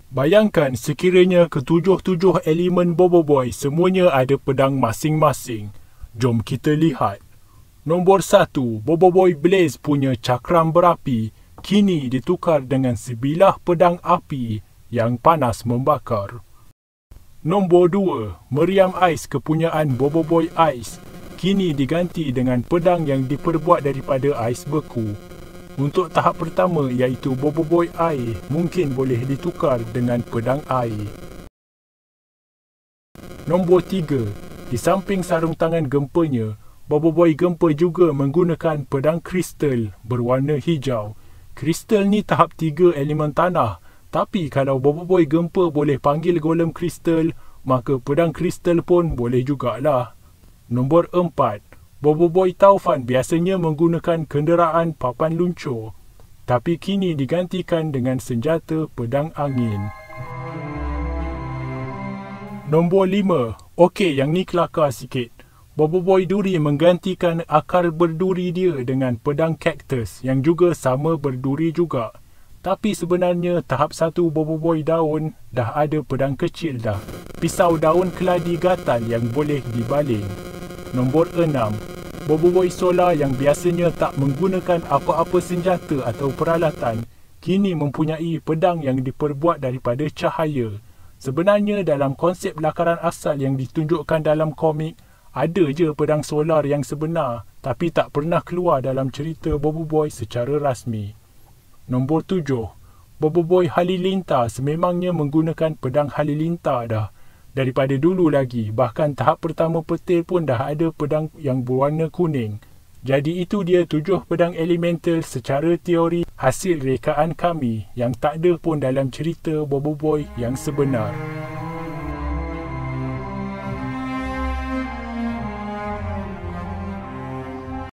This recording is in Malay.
Bayangkan sekiranya ketujuh-tujuh elemen Boboiboy semuanya ada pedang masing-masing. Jom kita lihat. Nombor 1, Boboiboy Blaze punya cakram berapi kini ditukar dengan sebilah pedang api yang panas membakar. Nombor 2, Meriam Ais kepunyaan Boboiboy Ais kini diganti dengan pedang yang diperbuat daripada ais beku. Untuk tahap pertama iaitu Boboiboy air mungkin boleh ditukar dengan pedang air. Nombor 3, di samping sarung tangan gempanya, Boboiboy Gempa juga menggunakan pedang kristal berwarna hijau. Kristal ni tahap 3 elemen tanah, tapi kalau Boboiboy Gempa boleh panggil golem kristal, maka pedang kristal pun boleh jugalah. Nombor 4, Boboiboy Taufan biasanya menggunakan kenderaan papan luncur, tapi kini digantikan dengan senjata pedang angin. Nombor 5, okey yang ni kelakar sikit. Boboiboy Duri menggantikan akar berduri dia dengan pedang kaktus yang juga sama berduri juga. Tapi sebenarnya tahap 1 Boboiboy Daun dah ada pedang kecil dah. Pisau daun keladi gatal yang boleh dibaling. Nombor 6, Boboiboy Solar yang biasanya tak menggunakan apa-apa senjata atau peralatan, kini mempunyai pedang yang diperbuat daripada cahaya. Sebenarnya dalam konsep lakaran asal yang ditunjukkan dalam komik, ada je pedang solar yang sebenar, tapi tak pernah keluar dalam cerita Boboiboy secara rasmi. Nombor 7, Boboiboy Halilintar sememangnya menggunakan pedang Halilintar dah. Daripada dulu lagi, bahkan tahap pertama petir pun dah ada pedang yang berwarna kuning. Jadi itu dia 7 pedang elemental secara teori hasil rekaan kami yang tak ada pun dalam cerita Boboiboy yang sebenar.